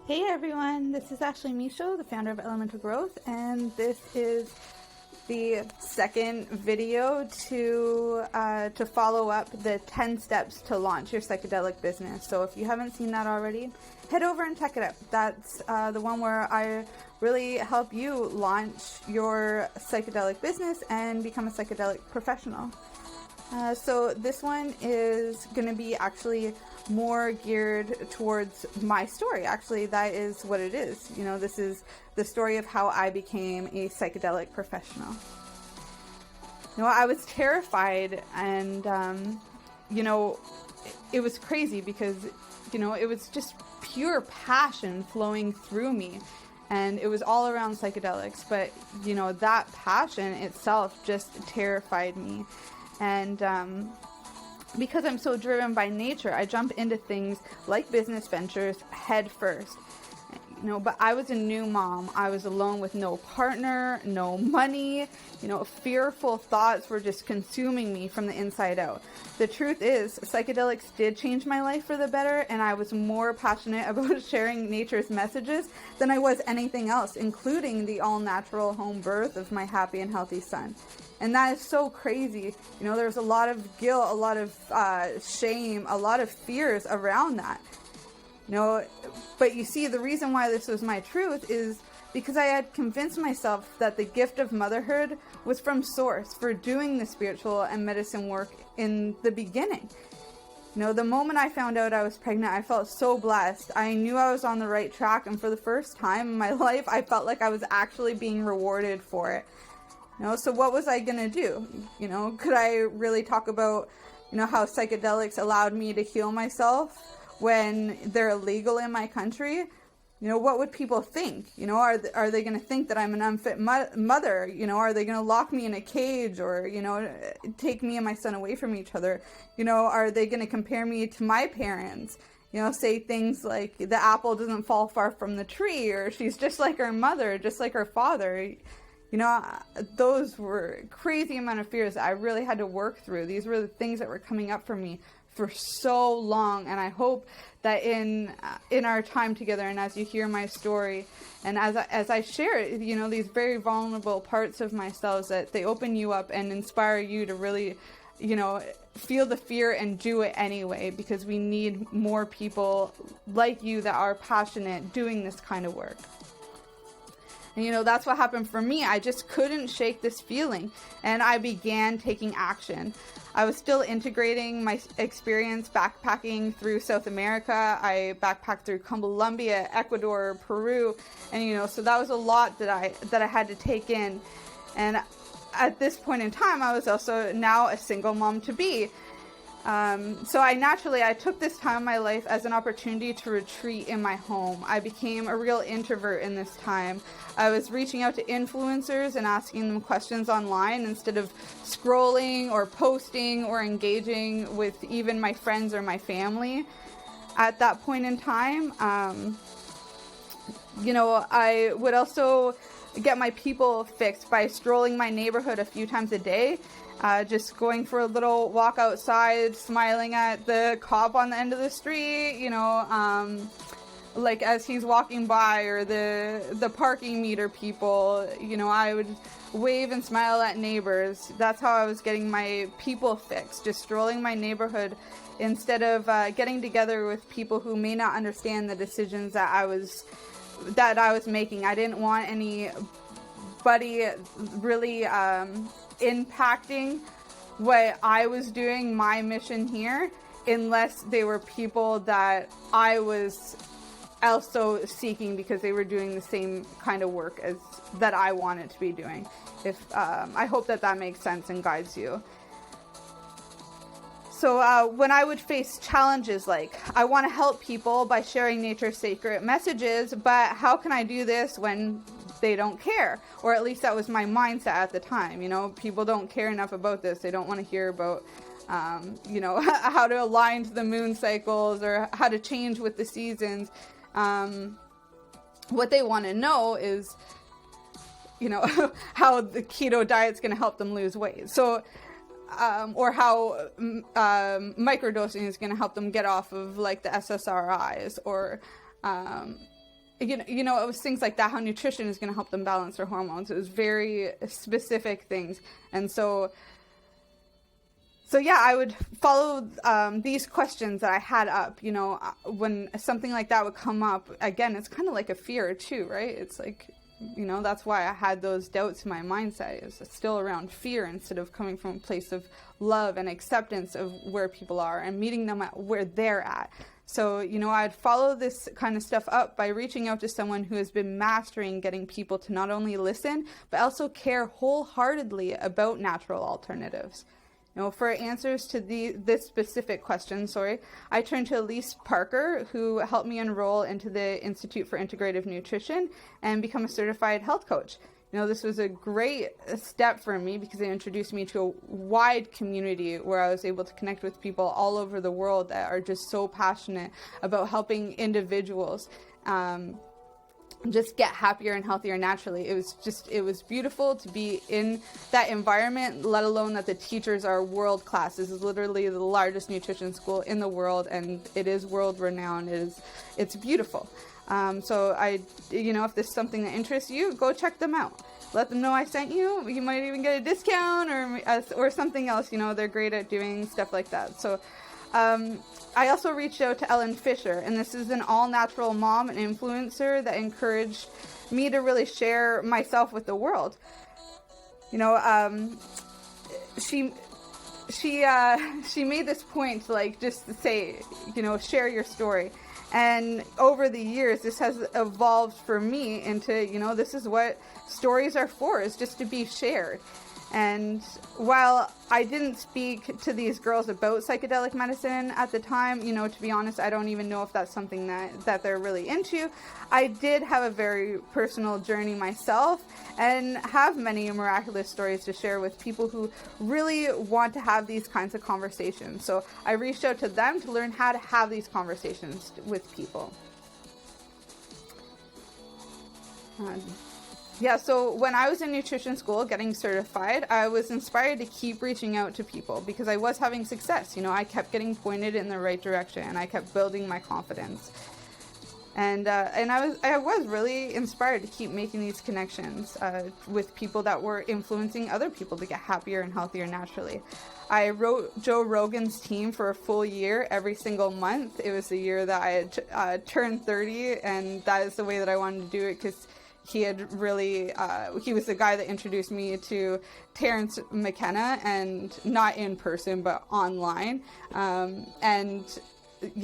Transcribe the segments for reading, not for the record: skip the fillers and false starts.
Hey everyone, this is Ashley Michaud, the founder of Elemental Growth, and this is the second video to follow up the 10 steps to launch your psychedelic business. So if you haven't seen that already, head over and check it out. That's the one where I really help you launch your psychedelic business and become a psychedelic professional. So this one is going to be actually more geared towards my story. Actually, that is what it is. You know, this is the story of how I became a psychedelic professional. You know, I was terrified, and, it was crazy because, it was just pure passion flowing through me. And it was all around psychedelics. But, that passion itself just terrified me. And because I'm so driven by nature, I jump into things like business ventures head first. But I was a new mom. I was alone with no partner, no money. Fearful thoughts were just consuming me from the inside out. The truth is, psychedelics did change my life for the better, and I was more passionate about sharing nature's messages than I was anything else, including the all-natural home birth of my happy and healthy son. And that is so crazy. There's a lot of guilt, a lot of shame, a lot of fears around that. But you see, the reason why this was my truth is because I had convinced myself that the gift of motherhood was from Source for doing the spiritual and medicine work in the beginning. The moment I found out I was pregnant, I felt so blessed. I knew I was on the right track, and for the first time in my life, I felt like I was actually being rewarded for it. So what was I going to do? Could I really talk about, how psychedelics allowed me to heal myself when they're illegal in my country? What would people think? Are they going to think that I'm an unfit mother? Are they going to lock me in a cage or, take me and my son away from each other? Are they going to compare me to my parents? Say things like the apple doesn't fall far from the tree, or she's just like her mother, just like her father. Those were crazy amount of fears that I really had to work through. These were the things that were coming up for me for so long, and I hope that in our time together, and as you hear my story, and as I share, these very vulnerable parts of myself, that they open you up and inspire you to really, feel the fear and do it anyway, because we need more people like you that are passionate doing this kind of work. And that's what happened for me. I just couldn't shake this feeling, and I began taking action. I was still integrating my experience backpacking through South America. I backpacked through Colombia, Ecuador, Peru, and so that was a lot that I had to take in. And at this point in time, I was also now a single mom to be. So I took this time of my life as an opportunity to retreat in my home. I became a real introvert in this time. I was reaching out to influencers and asking them questions online instead of scrolling or posting or engaging with even my friends or my family. At that point in time, I would also get my people fixed by strolling my neighborhood a few times a day. Just going for a little walk outside, smiling at the cop on the end of the street, like as he's walking by, or the parking meter people, I would wave and smile at neighbors. That's how I was getting my people fixed, just strolling my neighborhood instead of getting together with people who may not understand the decisions that I was making. I didn't want anybody really impacting what I was doing, my mission here, unless they were people that I was also seeking because they were doing the same kind of work as that I wanted to be doing. I hope that makes sense and guides you. So when I would face challenges like, I want to help people by sharing nature's sacred messages, but how can I do this when they don't care? Or at least that was my mindset at the time. People don't care enough about this. They don't want to hear about, how to align to the moon cycles or how to change with the seasons. What they want to know is, how the keto diet's going to help them lose weight. So or how microdosing is going to help them get off of like the SSRIs, or it was things like that, how nutrition is going to help them balance their hormones. It was very specific things. And so yeah, I would follow these questions that I had up, when something like that would come up. Again, it's kind of like a fear too, right? It's like, that's why I had those doubts in my mindset. It was still around fear instead of coming from a place of love and acceptance of where people are and meeting them at where they're at. So, I'd follow this kind of stuff up by reaching out to someone who has been mastering getting people to not only listen, but also care wholeheartedly about natural alternatives. For answers to this specific question, I turned to Elise Parker, who helped me enroll into the Institute for Integrative Nutrition and become a certified health coach. This was a great step for me because it introduced me to a wide community where I was able to connect with people all over the world that are just so passionate about helping individuals just get happier and healthier naturally. It was beautiful to be in that environment, let alone that the teachers are world class. This is literally the largest nutrition school in the world, and it is world renowned. It's beautiful. So if this is something that interests you, go check them out. Let them know I sent you. You might even get a discount or something else. They're great at doing stuff like that. So I also reached out to Ellen Fisher, and this is an all-natural mom and influencer that encouraged me to really share myself with the world. She made this point to just to say, share your story. And over the years, this has evolved for me into, this is what stories are for, is just to be shared. And while I didn't speak to these girls about psychedelic medicine at the time, to be honest, I don't even know if that's something that they're really into. I did have a very personal journey myself and have many miraculous stories to share with people who really want to have these kinds of conversations. So I reached out to them to learn how to have these conversations with people. So when I was in nutrition school getting certified, I was inspired to keep reaching out to people because I was having success. I kept getting pointed in the right direction and I kept building my confidence. And I was really inspired to keep making these connections with people that were influencing other people to get happier and healthier naturally. I wrote Joe Rogan's team for a full year every single month. It was the year that I had turned 30, and that is the way that I wanted to do it because he had really, he was the guy that introduced me to Terrence McKenna, and not in person, but online.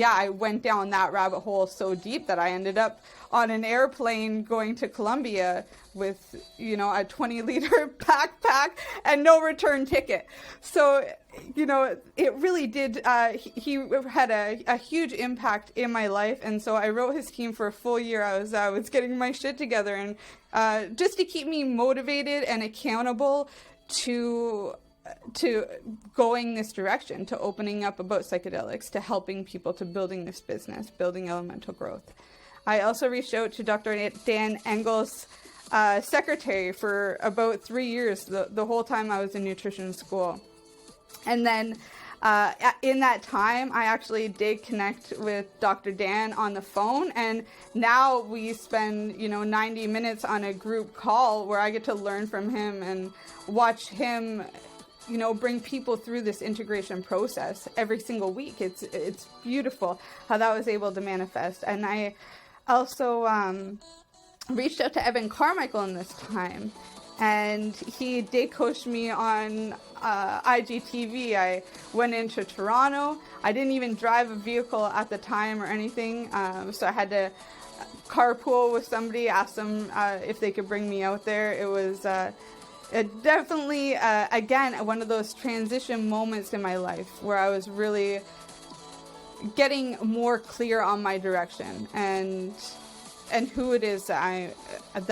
I went down that rabbit hole so deep that I ended up on an airplane going to Colombia with, a 20-liter backpack and no return ticket. So, it really did, he had a huge impact in my life. And so I wrote his team for a full year. I was getting my shit together, and just to keep me motivated and accountable to going this direction, to opening up about psychedelics, to helping people, to building this business, building elemental growth. I also reached out to Dr. Dan Engel's secretary for about 3 years, the whole time I was in nutrition school. And then in that time, I actually did connect with Dr. Dan on the phone, and now we spend, 90 minutes on a group call where I get to learn from him and watch him bring people through this integration process every single week. It's beautiful how that was able to manifest. And I also reached out to Evan Carmichael in this time, and he did coach me on IGTV. I went into Toronto. I didn't even drive a vehicle at the time or anything, so I had to carpool with somebody, ask them if they could bring me out there. It was definitely, again, one of those transition moments in my life where I was really getting more clear on my direction and who it is that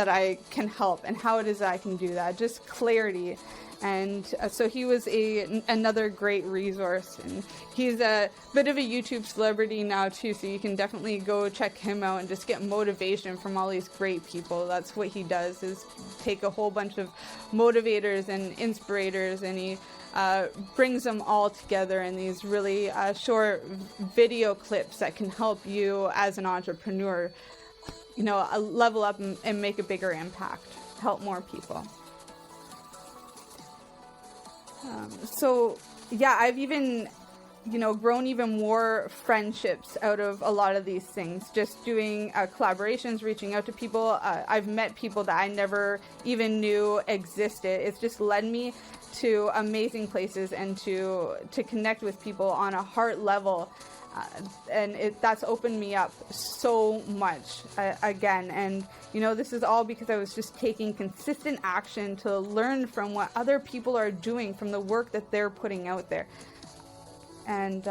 I can help and how it is that I can do that. Just clarity. And so he was another great resource, and he's a bit of a YouTube celebrity now too, so you can definitely go check him out and just get motivation from all these great people. That's what he does, is take a whole bunch of motivators and inspirators, and he brings them all together in these really short video clips that can help you as an entrepreneur level up and make a bigger impact, help more people. So yeah, I've even, grown even more friendships out of a lot of these things. Just doing collaborations, reaching out to people. I've met people that I never even knew existed. It's just led me to amazing places and to connect with people on a heart level. And that's opened me up so much again. And, this is all because I was just taking consistent action to learn from what other people are doing, from the work that they're putting out there. And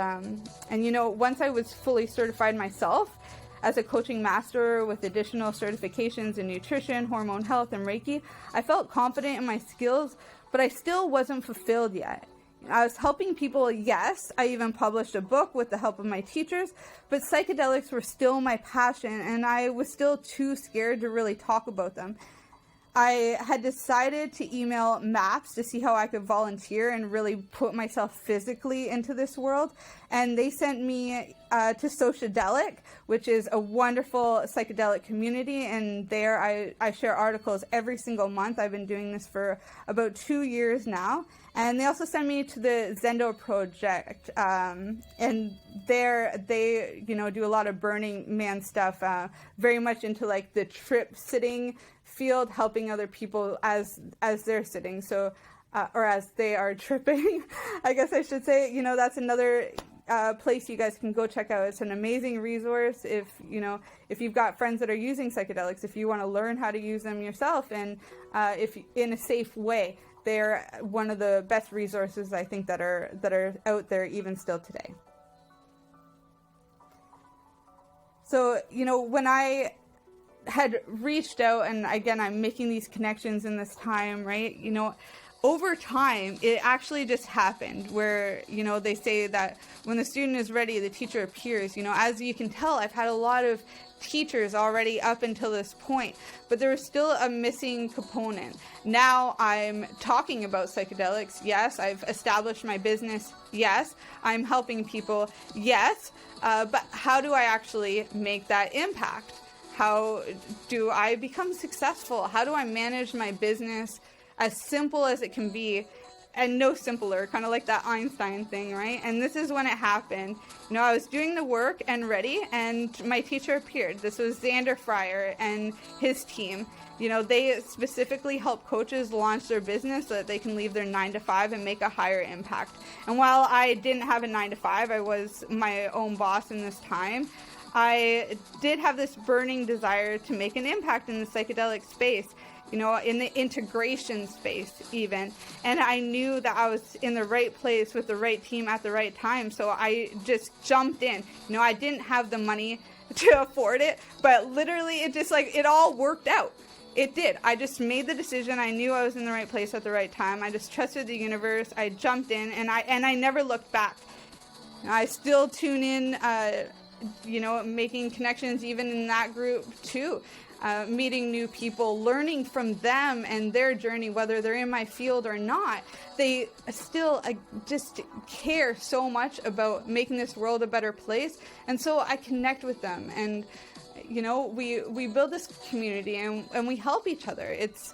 once I was fully certified myself as a coaching master with additional certifications in nutrition, hormone health, and Reiki, I felt confident in my skills, but I still wasn't fulfilled yet. I was helping people, yes. I even published a book with the help of my teachers, but psychedelics were still my passion, and I was still too scared to really talk about them. I had decided to email MAPS to see how I could volunteer and really put myself physically into this world. And they sent me to Psychedelic, which is a wonderful psychedelic community. And there I share articles every single month. I've been doing this for about 2 years now. And they also sent me to the Zendo project. And there they, do a lot of Burning Man stuff, very much into like the trip sitting field, helping other people as they're sitting, so or as they are tripping, I guess I should say. That's another place you guys can go check out. It's an amazing resource if you've got friends that are using psychedelics, if you want to learn how to use them yourself, and if in a safe way. They're one of the best resources I think that are out there even still today. So when I had reached out, and again, I'm making these connections in this time, right? Over time, it actually just happened where, they say that when the student is ready, the teacher appears. As you can tell, I've had a lot of teachers already up until this point, but there was still a missing component. Now I'm talking about psychedelics. Yes, I've established my business. Yes, I'm helping people. Yes, but how do I actually make that impact? How do I become successful? How do I manage my business as simple as it can be, and no simpler, kind of like that Einstein thing, right? And this is when it happened. I was doing the work and ready, and my teacher appeared. This was Xander Fryer and his team. They specifically help coaches launch their business so that they can leave their 9-to-5 and make a higher impact. And while I didn't have a 9-to-5, I was my own boss in this time. I did have this burning desire to make an impact in the psychedelic space, in the integration space even. And I knew that I was in the right place with the right team at the right time. So I just jumped in. I didn't have the money to afford it, but literally it all worked out. It did. I just made the decision. I knew I was in the right place at the right time. I just trusted the universe. I jumped in, and I never looked back. I still tune in, making connections even in that group too, meeting new people, learning from them and their journey, whether they're in my field or not. They still just care so much about making this world a better place, and so I connect with them, and we build this community, and we help each other. It's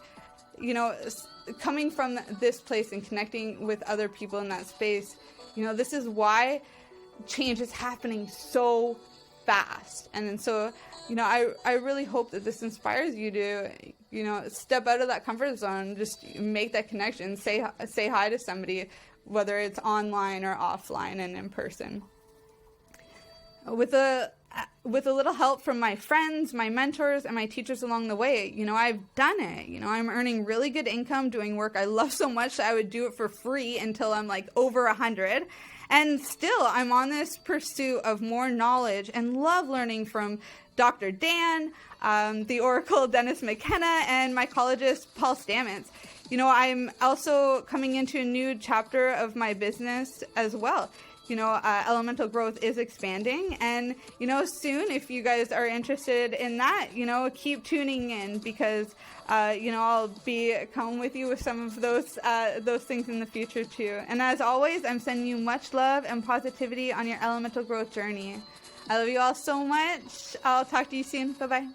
coming from this place and connecting with other people in that space. This is why change is happening so fast. And so, I really hope that this inspires you to, step out of that comfort zone, just make that connection, say hi to somebody, whether it's online or offline and in person. With a little help from my friends, my mentors, and my teachers along the way, I've done it. I'm earning really good income doing work I love so much that I would do it for free until I'm like over 100. And still, I'm on this pursuit of more knowledge and love learning from Dr. Dan, the Oracle Dennis McKenna, and mycologist Paul Stamets. I'm also coming into a new chapter of my business as well. Elemental Growth is expanding, and soon, if you guys are interested in that, keep tuning in, because I'll be coming with you with some of those things in the future too. And as always, I'm sending you much love and positivity on your elemental growth journey. I love you all so much. I'll talk to you soon. Bye bye.